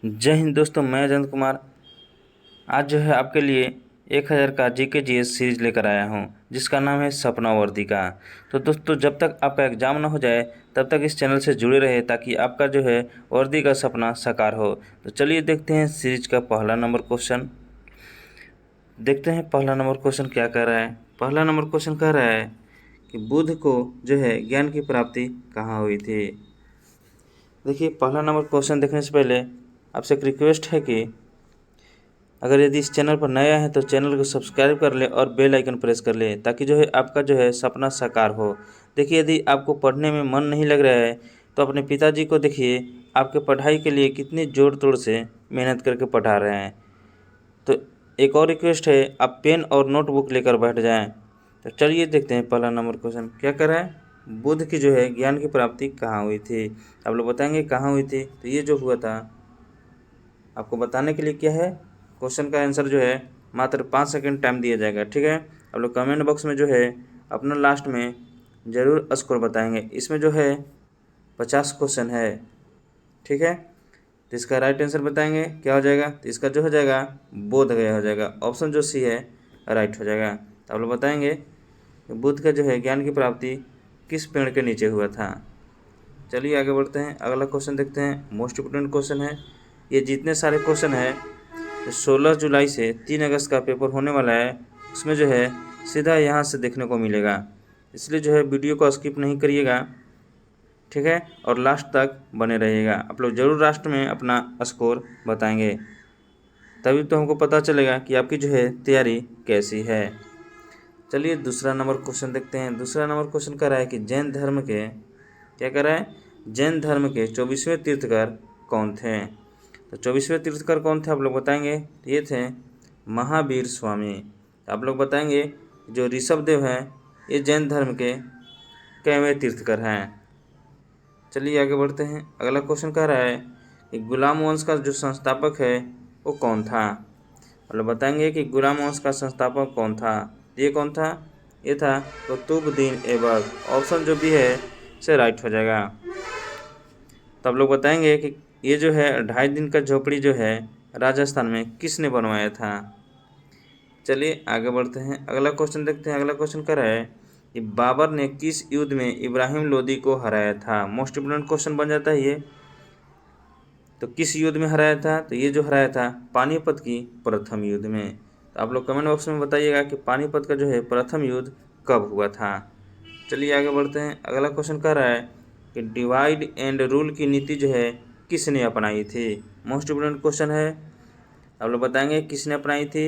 जय हिंद दोस्तों, मैं अजंत कुमार आज जो है आपके लिए 1000 का जीके जीएस सीरीज लेकर आया हूं, जिसका नाम है सपना वर्दी का। तो दोस्तों, जब तक आपका एग्ज़ाम ना हो जाए तब तक इस चैनल से जुड़े रहे, ताकि आपका जो है वर्दी का सपना साकार हो। तो चलिए देखते हैं सीरीज का पहला नंबर क्वेश्चन। देखते हैं पहला नंबर क्वेश्चन क्या कह रहा है। पहला नंबर क्वेश्चन कह रहा है कि बुद्ध को जो है ज्ञान की प्राप्ति कहाँ हुई थी। देखिए, पहला नंबर क्वेश्चन देखने से पहले आपसे एक रिक्वेस्ट है कि अगर यदि इस चैनल पर नया है तो चैनल को सब्सक्राइब कर ले और बेल आइकन प्रेस कर ले, ताकि जो है आपका जो है सपना साकार हो। देखिए, यदि आपको पढ़ने में मन नहीं लग रहा है तो अपने पिताजी को देखिए, आपके पढ़ाई के लिए कितनी जोड़ तोड़ से मेहनत करके पढ़ा रहे हैं। तो एक और रिक्वेस्ट है, आप पेन और नोटबुक लेकर बैठ जाएं। तो चलिए देखते हैं पहला नंबर क्वेश्चन क्या कर रहा है। बुद्ध की जो है ज्ञान की प्राप्ति कहाँ हुई थी। आप लोग बताएंगे कहाँ हुई थी। तो ये जो हुआ था, आपको बताने के लिए क्या है, क्वेश्चन का आंसर जो है मात्र 5 सेकंड टाइम दिया जाएगा। ठीक है, आप लोग कमेंट बॉक्स में जो है अपना लास्ट में ज़रूर स्कोर बताएंगे। इसमें जो है 50 क्वेश्चन है। ठीक है, तो इसका राइट आंसर बताएंगे क्या हो जाएगा। तो इसका जो हो जाएगा बोध गया हो जाएगा। ऑप्शन जो सी है राइट हो जाएगा। तो आप लोग बताएंगे कि बुद्ध का जो है ज्ञान की प्राप्ति किस पेड़ के नीचे हुआ था। चलिए आगे बढ़ते हैं, अगला क्वेश्चन देखते हैं। मोस्ट इम्पोर्टेंट क्वेश्चन है ये। जितने सारे क्वेश्चन है तो 16 जुलाई से 3 अगस्त का पेपर होने वाला है, उसमें जो है सीधा यहाँ से देखने को मिलेगा। इसलिए जो है वीडियो को स्किप नहीं करिएगा। ठीक है, और लास्ट तक बने रहिएगा। आप लोग ज़रूर लास्ट में अपना स्कोर बताएंगे, तभी तो हमको पता चलेगा कि आपकी जो है तैयारी कैसी है। चलिए दूसरा नंबर क्वेश्चन देखते हैं। दूसरा नंबर क्वेश्चन कह रहा है कि जैन धर्म के क्या कह रहा है, जैन धर्म के 24वें तीर्थकर कौन थे। तो 24वें तीर्थकर कौन थे आप लोग बताएंगे। ये थे महावीर स्वामी। आप लोग बताएंगे जो ऋषभ देव हैं ये जैन धर्म के कैवें तीर्थकर हैं। चलिए आगे बढ़ते हैं, अगला क्वेश्चन कह रहा है कि गुलाम वंश का जो संस्थापक है वो कौन था। मतलब बताएंगे कि गुलाम वंश का संस्थापक कौन था। ये कौन था, ये था कुतुबुद्दीन ऐबक। ऑप्शन जो भी है से राइट हो जाएगा। तो आप लोग बताएंगे कि ये जो है 2.5 दिन का झोपड़ी जो है राजस्थान में किसने बनवाया था। चलिए आगे बढ़ते हैं, अगला क्वेश्चन देखते हैं। अगला क्वेश्चन कर रहा है कि बाबर ने किस युद्ध में इब्राहिम लोदी को हराया था। मोस्ट इम्पोर्टेंट क्वेश्चन बन जाता है ये। तो किस युद्ध में हराया था। तो ये जो हराया था पानीपत की प्रथम युद्ध में। तो आप लोग कमेंट बॉक्स में बताइएगा कि पानीपत का जो है प्रथम युद्ध कब हुआ था। चलिए आगे बढ़ते हैं, अगला क्वेश्चन कह रहा है कि डिवाइड एंड रूल की नीति जो है किसने अपनाई थी। मोस्ट इम्पोर्टेंट क्वेश्चन है। आप लोग बताएंगे किसने अपनाई थी।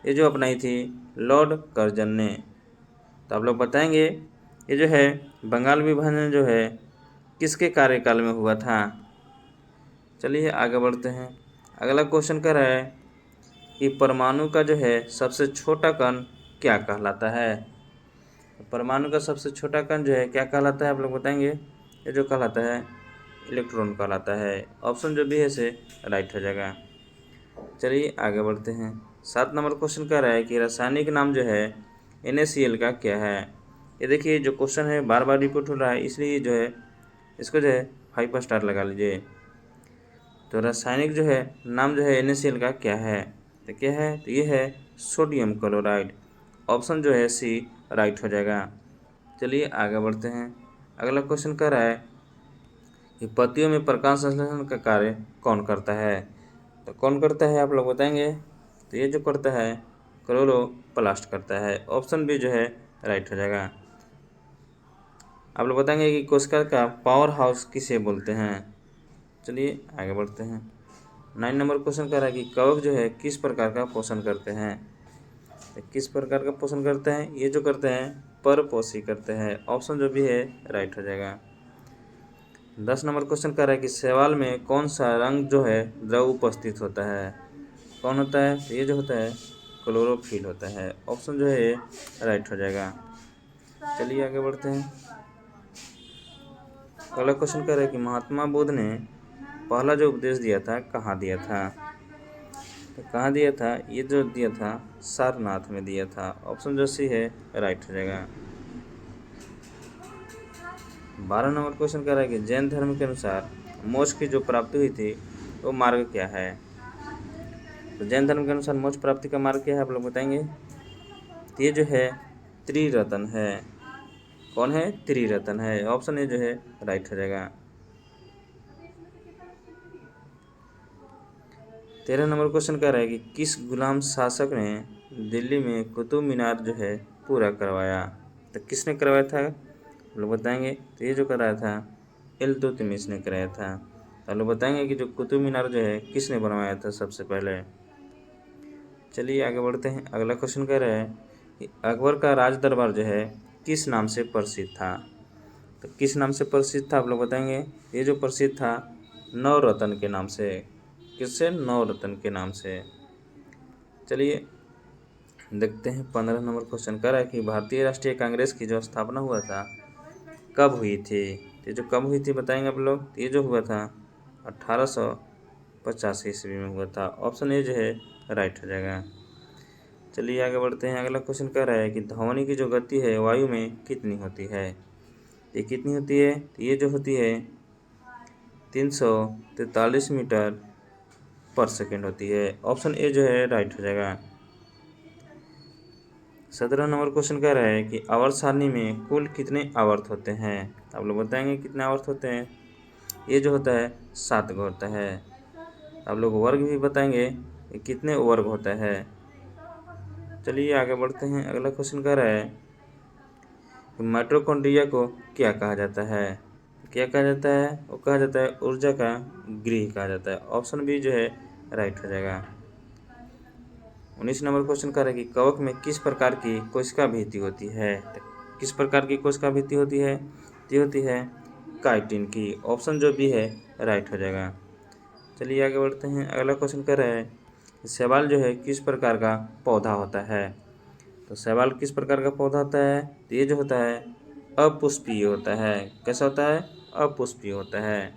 ये जो अपनाई थी लॉर्ड कर्जन ने। तो आप लोग बताएंगे ये जो है बंगाल विभाजन जो है किसके कार्यकाल में हुआ था। चलिए आगे बढ़ते हैं, अगला क्वेश्चन कह रहा है कि परमाणु का जो है सबसे छोटा कण क्या कहलाता है। परमाणु का सबसे छोटा कण जो है क्या कहलाता है आप लोग बताएंगे। ये जो कहलाता है इलेक्ट्रॉन कहलाता है। ऑप्शन जो भी है से राइट हो जाएगा। चलिए आगे बढ़ते हैं, 7 नंबर क्वेश्चन कह रहा है कि रासायनिक नाम जो है NaCl का क्या है। ये देखिए जो क्वेश्चन है बार बार रिपीट हो रहा है, इसलिए जो है इसको जो है 5 स्टार लगा लीजिए। तो रासायनिक जो है नाम जो है NaCl का क्या है। तो क्या है, तो ये है सोडियम क्लोराइड। ऑप्शन जो है सी राइट हो जाएगा। चलिए आगे बढ़ते हैं, अगला क्वेश्चन कह रहा है कि पत्तियों में प्रकाश संश्लेषण का कार्य कौन करता है। तो कौन करता है आप लोग बताएंगे। तो ये जो करता है क्लोरोप्लास्ट करता है। ऑप्शन बी जो है राइट हो जाएगा। आप लोग बताएंगे कि कोशिका का पावर हाउस किसे बोलते हैं। चलिए आगे बढ़ते हैं, 9 नंबर क्वेश्चन कह रहा है कि कवक जो है किस प्रकार का पोषण करते हैं। तो किस प्रकार का पोषण करते हैं, ये जो करते हैं परपोषी करते हैं। ऑप्शन जो भी है राइट हो जाएगा। 10 नंबर क्वेश्चन कह रहा है कि शैवाल में कौन सा रंग जो है द्रव उपस्थित होता है। कौन होता है, तो ये जो होता है क्लोरोफिल होता है। ऑप्शन जो है ये राइट हो जाएगा। चलिए आगे बढ़ते हैं, अगला क्वेश्चन कह रहा है कि महात्मा बुद्ध ने पहला जो उपदेश दिया था कहाँ दिया था। तो कहाँ दिया था, ये जो दिया था सारनाथ में दिया था। ऑप्शन जो सी है राइट हो जाएगा। 12 नंबर क्वेश्चन कह रहा है कि जैन धर्म के अनुसार मोक्ष की जो प्राप्ति हुई थी वो मार्ग क्या है? तो जैन धर्म के अनुसार मोक्ष प्राप्ति का मार्ग क्या है, आप लोग बताएंगे? तो ये जो है त्रिरत्न है। कौन है? त्रिरत्न है। ऑप्शन ए जो है राइट हो जाएगा। 13 नंबर क्वेश्चन कह रहा है कि किस गुलाम शासक ने दिल्ली में कुतुब मीनार जो है पूरा करवाया? तो किसने करवाया था, लोग बताएंगे? तो ये जो कराया था इल्तुतमिश ने कराया था। तो लोग बताएंगे कि जो कुतुब मीनार जो है किसने बनवाया था सबसे पहले? चलिए आगे बढ़ते हैं। अगला क्वेश्चन कह रहा है कि अकबर का राज दरबार जो है किस नाम से प्रसिद्ध था? तो किस नाम से प्रसिद्ध था, आप लोग बताएंगे? ये जो प्रसिद्ध था नवरत्न के नाम से। किससे? नवरत्न के नाम से। चलिए देखते हैं 15 नंबर क्वेश्चन कर रहा है कि भारतीय राष्ट्रीय कांग्रेस की जो स्थापना हुआ था कब हुई थी? ये जो कब हुई थी बताएंगे आप लोग? ये जो हुआ था 1885 ईस्वी में हुआ था। ऑप्शन ए जो है राइट हो जाएगा। चलिए आगे बढ़ते हैं। अगला क्वेश्चन कह रहा है कि ध्वनि की जो गति है वायु में कितनी होती है? ये कितनी होती है? तो ये जो होती है 343 मीटर पर सेकेंड होती है। ऑप्शन ए जो है राइट हो जाएगा। 17 नंबर क्वेश्चन कह रहा है कि आवर्त सारणी में कुल कितने आवर्त होते हैं? आप लोग बताएंगे कितने आवर्त होते हैं? ये जो होता है 7 का होता है। आप लोग वर्ग भी बताएंगे कि कितने वर्ग होता है। चलिए आगे बढ़ते हैं। अगला क्वेश्चन कह रहा है कि माइटोकॉन्ड्रिया को क्या कहा जाता है? क्या कहा जाता है? वो कहा जाता है ऊर्जा का गृह कहा जाता है। ऑप्शन बी जो है राइट हो जाएगा। 19 नंबर क्वेश्चन कह रहा है कि कवक में किस प्रकार की कोशिका भित्ति होती है? तो किस प्रकार की कोशिका भित्ति होती है? ये होती है काइटिन की। ऑप्शन जो भी है राइट हो जाएगा। चलिए आगे बढ़ते हैं। अगला क्वेश्चन कह रहा है कि शैवाल जो है किस प्रकार का पौधा होता है? तो शैवाल किस प्रकार का पौधा होता है? तो ये जो होता है अपुष्पीय होता है। कैसा होता है? अपुष्पीय होता है।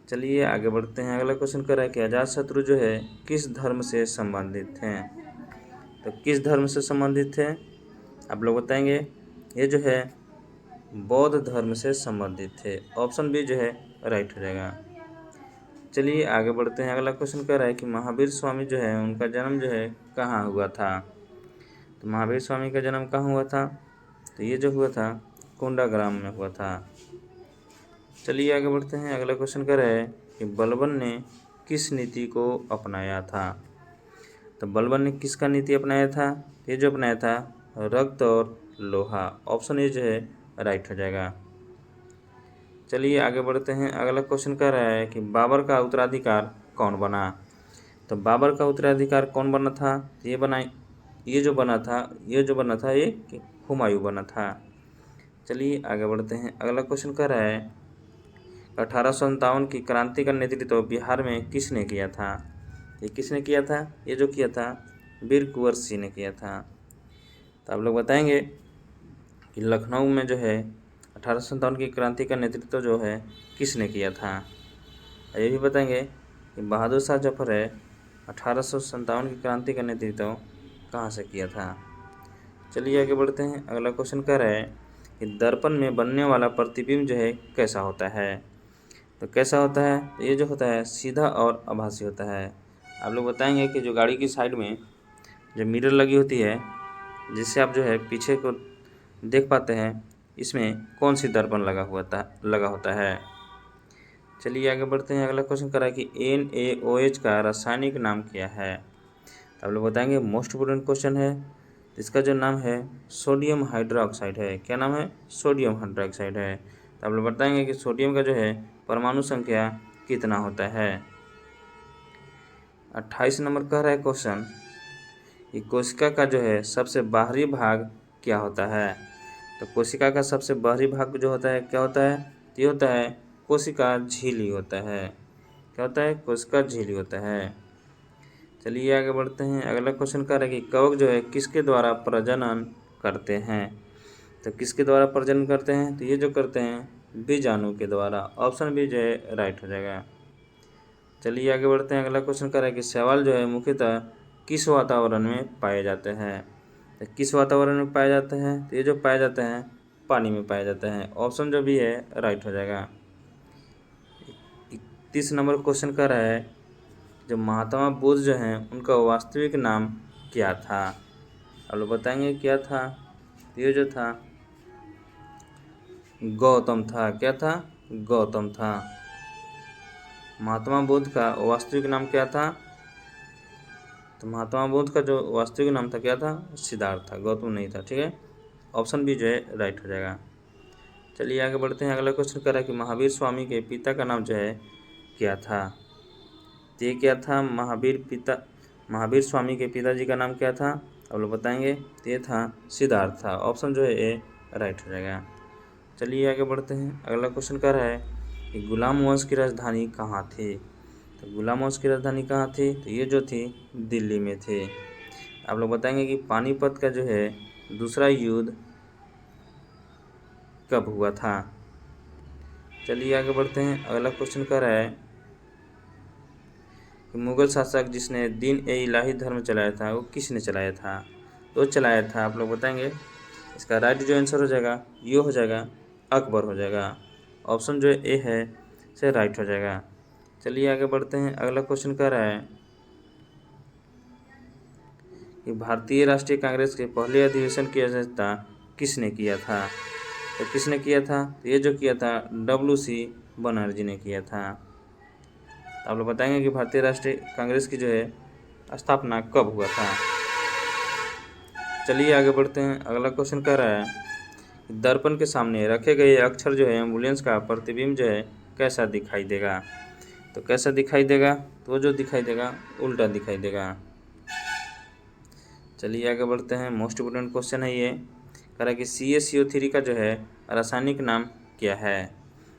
चलिए आगे बढ़ते हैं। अगला क्वेश्चन कर रहा है कि अजातशत्रु जो है किस धर्म से संबंधित हैं? तो किस धर्म से संबंधित है, आप लोग बताएंगे? ये जो है बौद्ध धर्म से संबंधित थे। ऑप्शन बी जो है राइट हो जाएगा। चलिए आगे बढ़ते हैं। अगला क्वेश्चन कह रहा है कि महावीर स्वामी जो है उनका जन्म जो है कहाँ हुआ था? तो महावीर स्वामी का जन्म कहाँ हुआ था? तो ये जो हुआ था कोंडाग्राम में हुआ था। चलिए आगे बढ़ते हैं। अगला क्वेश्चन कह रहा है कि बलबन ने किस नीति को अपनाया था? तो बलबन ने किसका नीति अपनाया था? ये जो अपनाया था रक्त और लोहा। ऑप्शन ए जो है राइट हो जाएगा। चलिए आगे बढ़ते हैं। अगला क्वेश्चन कह रहा है कि बाबर का उत्तराधिकार कौन बना? तो बाबर का उत्तराधिकार कौन बना था? ये जो बना था ये हुमायूं बना था। चलिए आगे बढ़ते हैं। अगला क्वेश्चन कह रहा है 1857 की क्रांति का नेतृत्व बिहार में किसने किया था? ये किसने किया था? ये जो किया था वीर कुंवर सिंह ने किया था। तो आप लोग बताएंगे कि लखनऊ में जो है 1857 की क्रांति का नेतृत्व जो है किसने किया था? ये भी बताएंगे कि बहादुर शाह जफर है 1857 की क्रांति का नेतृत्व कहाँ से किया था। चलिए आगे बढ़ते हैं। अगला क्वेश्चन कह रहा है कि दर्पण में बनने वाला प्रतिबिंब जो है कैसा होता है? तो कैसा होता है? तो ये जो होता है सीधा और आभासी होता है। आप लोग बताएंगे कि जो गाड़ी की साइड में जो मिरर लगी होती है जिससे आप जो है पीछे को देख पाते हैं, इसमें कौन सी दर्पण लगा होता है। चलिए आगे बढ़ते हैं। अगला क्वेश्चन करा कि NaOH का रासायनिक नाम क्या है? तो आप लोग बताएंगे मोस्ट इम्पोर्टेंट क्वेश्चन है। इसका जो नाम है सोडियम हाइड्रोक्साइड है। क्या नाम है? सोडियम हाइड्रोक्साइड है। तो आप लोग बताएंगे कि सोडियम का जो है परमाणु संख्या कितना होता है। 28 नंबर कह रहा है क्वेश्चन कि कोशिका का जो है सबसे बाहरी भाग क्या होता है? तो कोशिका का सबसे बाहरी भाग जो होता है क्या होता है? ये होता है कोशिका झिल्ली होता है। क्या होता है? कोशिका झिल्ली होता है। चलिए आगे बढ़ते हैं। अगला क्वेश्चन कह रहा है कि कवक जो है किसके द्वारा प्रजनन करते हैं? तो किसके द्वारा प्रजनन करते हैं? तो ये जो करते हैं बीजाणु के द्वारा। ऑप्शन बी जो है राइट हो जाएगा। चलिए आगे बढ़ते हैं। अगला क्वेश्चन कह रहा है कि शैवाल जो है मुख्यतः किस वातावरण में पाए जाते हैं? तो किस वातावरण में पाए जाते हैं? तो ये जो पाए जाते हैं पानी में पाए जाते हैं। ऑप्शन जो भी है राइट हो जाएगा। 30 नंबर क्वेश्चन कह रहा है जो महात्मा बुद्ध जो हैं उनका वास्तविक नाम क्या था। आप लोग बताएंगे क्या था। ये जो था गौतम था। क्या था? गौतम था। महात्मा बुद्ध का वास्तविक नाम क्या था? तो महात्मा बुद्ध का जो वास्तविक नाम था क्या था? सिद्धार्थ था, गौतम नहीं था। ठीक है, ऑप्शन बी जो है राइट हो जाएगा। चलिए आगे बढ़ते हैं। अगला क्वेश्चन कर रहा है कि महावीर स्वामी के पिता का नाम जो है क्या था। तो ये क्या था? महावीर स्वामी के पिताजी का नाम क्या था? आप लोग बताएंगे। तो ये था सिद्धार्थ था। ऑप्शन जो है ए राइट हो जाएगा। चलिए आगे बढ़ते हैं। अगला क्वेश्चन कर रहा है कि गुलाम वंश की राजधानी कहाँ थी। तो गुलाम वंश की राजधानी कहाँ थी? तो ये जो थी दिल्ली में थी। आप लोग बताएंगे कि पानीपत का जो है दूसरा युद्ध कब हुआ था। चलिए आगे बढ़ते हैं। अगला क्वेश्चन कर रहा है कि मुगल शासक जिसने दीन ए इलाही धर्म चलाया था वो किसने चलाया था। तो चलाया था, आप लोग बताएंगे। इसका राइट जो आंसर हो जाएगा ये हो जाएगा अकबर हो जाएगा। ऑप्शन जो ए है से राइट हो जाएगा। चलिए आगे बढ़ते हैं। अगला क्वेश्चन कर रहा है कि भारतीय राष्ट्रीय कांग्रेस के पहले अधिवेशन की अध्यक्षता किसने किया था। तो किसने किया था? तो ये जो किया था WC बनर्जी ने किया था। आप लोग बताएंगे कि भारतीय राष्ट्रीय कांग्रेस की जो है स्थापना कब हुआ था। चलिए आगे बढ़ते हैं। अगला क्वेश्चन कह रहा है दर्पण के सामने रखे गए अक्षर जो है एम्बुलेंस का प्रतिबिंब जो है कैसा दिखाई देगा। तो कैसा दिखाई देगा? तो जो दिखाई देगा उल्टा दिखाई देगा। चलिए आगे बढ़ते हैं। मोस्ट इम्पोर्टेंट क्वेश्चन है ये। कह रहा है कि CaCO3 का जो है रासायनिक नाम क्या है।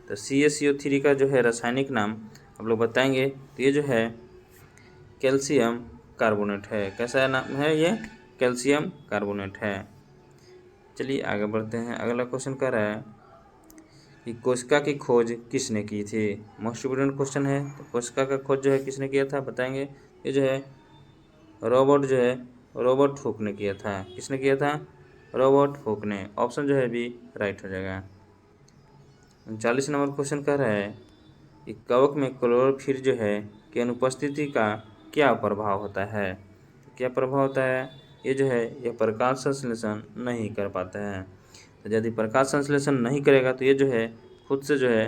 तो CaCO3 का जो है रासायनिक नाम आप लोग बताएंगे। तो ये जो है कैल्शियम कार्बोनेट है। कैसा नाम है ये? कैल्शियम कार्बोनेट है। चलिए आगे बढ़ते हैं। अगला क्वेश्चन कह रहा है कि कोशिका की खोज किसने की थी। मोस्ट इम्पोर्टेंट क्वेश्चन है। तो कोशिका का खोज जो है किसने किया था बताएंगे। ये जो है रॉबर्ट हुक ने किया था। किसने किया था? रॉबर्ट हुक ने। ऑप्शन जो है बी राइट हो जाएगा। 39 नंबर क्वेश्चन कह रहा है कि कवक में क्लोरोफिल जो है की अनुपस्थिति का क्या प्रभाव होता है। तो क्या प्रभाव होता है? ये जो है यह प्रकाश संश्लेषण नहीं कर पाता है। तो यदि प्रकाश संश्लेषण नहीं करेगा तो ये जो है खुद से जो है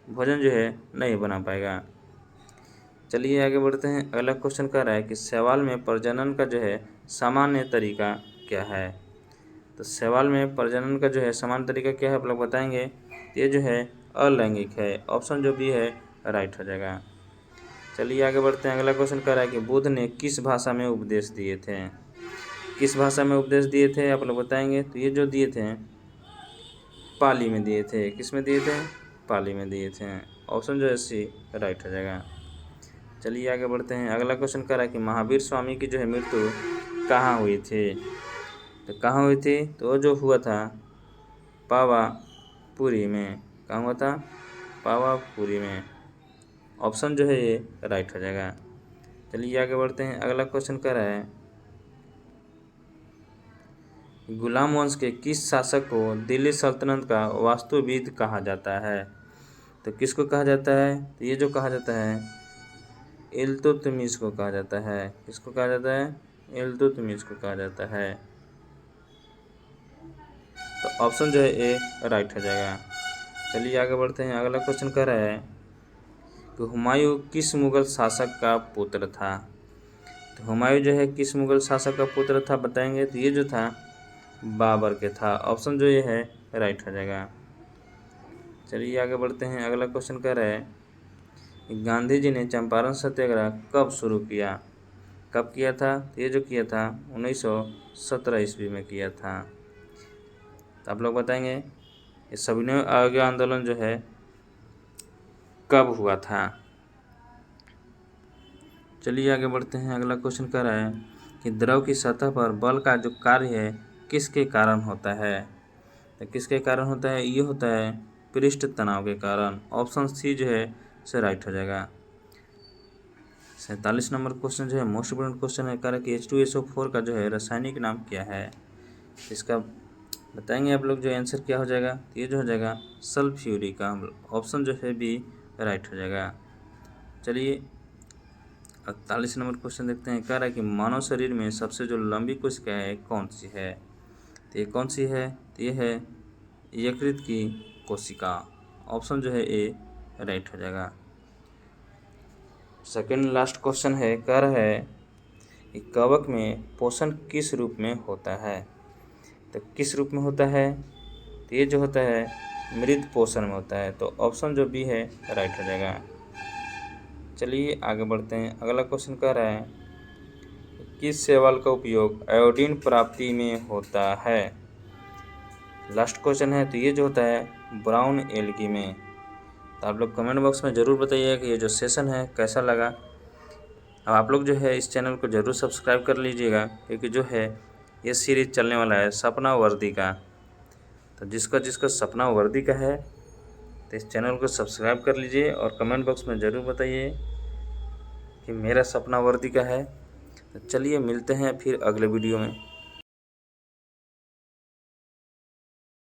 भोजन जो है नहीं बना पाएगा। चलिए आगे बढ़ते हैं। अगला क्वेश्चन कह रहा है कि शैवाल में प्रजनन का जो है सामान्य तरीका क्या है। तो शैवाल में प्रजनन का जो है सामान्य तरीका क्या है आप लोग बताएंगे। ये जो है अलैंगिक है। ऑप्शन जो बी है राइट हो जाएगा। चलिए आगे बढ़ते हैं। अगला क्वेश्चन कह रहा है कि बुद्ध ने किस भाषा में उपदेश दिए थे। किस भाषा में उपदेश दिए थे आप लोग बताएंगे। तो ये जो दिए थे पाली में दिए थे। किस में दिए थे? पाली में दिए थे। ऑप्शन जो है सी राइट हो जाएगा। चलिए आगे बढ़ते हैं। अगला क्वेश्चन कर रहा है कि महावीर स्वामी की जो है मृत्यु कहाँ हुई थी। तो कहाँ हुई थी? तो वो जो हुआ था पावापुरी में। कहाँ हुआ था? पावापुरी में। ऑप्शन जो है ये राइट हो जाएगा। चलिए आगे बढ़ते हैं। अगला क्वेश्चन कर रहा है गुलाम वंश के किस शासक को दिल्ली सल्तनत का वास्तुविद कहा जाता है। तो किसको कहा जाता है? तो ये जो कहा जाता है इल्तुतमिश को कहा जाता है। किसको कहा जाता है? इल्तुतमिश को कहा जाता है। तो ऑप्शन जो है ए राइट हो जाएगा। चलिए आगे बढ़ते हैं। अगला क्वेश्चन कह रहा है कि हुमायूं किस मुगल शासक का पुत्र था। तो हुमायूं जो है किस मुगल शासक का पुत्र था बताएंगे। तो ये जो था बाबर के था। ऑप्शन जो ये है राइट हो जाएगा। चलिए आगे बढ़ते हैं। अगला क्वेश्चन कह रहा है कि गांधी जी ने चंपारण सत्याग्रह कब शुरू किया। कब किया था? तो ये जो किया था 1917 ईस्वी में किया था। तो आप लोग बताएंगे ये सविनय अवज्ञा आंदोलन जो है कब हुआ था। चलिए आगे बढ़ते हैं। अगला क्वेश्चन कह रहा है कि द्रव की सतह पर बल का जो कार्य है किसके कारण होता है। तो किसके कारण होता है? ये होता है पृष्ठ तनाव के कारण। ऑप्शन सी जो है से राइट हो जाएगा। 47 नंबर क्वेश्चन जो है मोस्ट इम्पोर्टेंट क्वेश्चन है। कह रहा है कि H2SO4 का जो है रासायनिक नाम क्या है। इसका बताएंगे आप लोग जो आंसर क्या हो जाएगा। ये जो हो जाएगा सल्फ्यूरिक अम्ल। ऑप्शन जो है बी राइट हो जाएगा। चलिए 48 नंबर क्वेश्चन देखते हैं। कह रहा है कि मानव शरीर में सबसे जो लंबी कोशिका है कौन सी है। तो ये कौन सी है, तो ये है यकृत की कोशिका। ऑप्शन जो है ए राइट हो जाएगा। सेकंड लास्ट क्वेश्चन है, कह रहा है कि कवक में पोषण किस रूप में होता है। तो किस रूप में होता है, तो ये जो होता है मृद पोषण में होता है। तो ऑप्शन जो बी है राइट हो जाएगा। चलिए आगे बढ़ते हैं। अगला क्वेश्चन कह रहा है किस शैवाल का उपयोग आयोडीन प्राप्ति में होता है। लास्ट क्वेश्चन है, तो ये जो होता है ब्राउन एल्गी में। तो आप लोग कमेंट बॉक्स में ज़रूर बताइए कि ये जो सेशन है कैसा लगा। अब आप लोग जो है इस चैनल को ज़रूर सब्सक्राइब कर लीजिएगा, क्योंकि जो है ये सीरीज़ चलने वाला है सपना वर्दी का। तो जिसका जिसका सपना वर्दी का है तो इस चैनल को सब्सक्राइब कर लीजिए और कमेंट बॉक्स में ज़रूर बताइए कि मेरा सपना वर्दी का है। तो चलिए मिलते हैं फिर अगले वीडियो में।